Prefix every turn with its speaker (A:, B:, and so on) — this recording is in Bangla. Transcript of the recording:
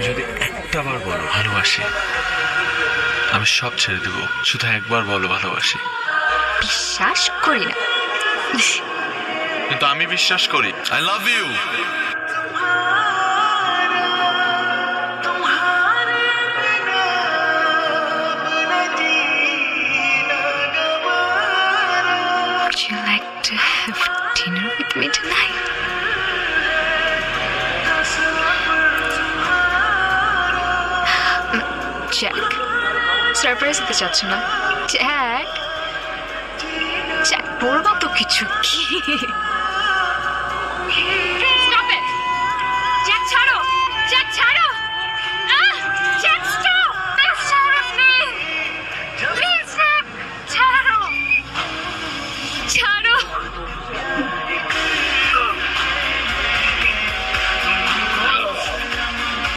A: যদি একটা বার বলো ভালোবাসি, আমি সব ছেড়ে দেবো। শুধু একবার বলো ভালোবাসি।
B: বিশ্বাস করি না।
A: কিন্তু আমি বিশ্বাস করি। I love you.
B: Would you like to have dinner with me tonight? Jack, surprise দিতে চাচ্ছ না? জ্যাক, জ্যাক বলবা তো কিছু কি?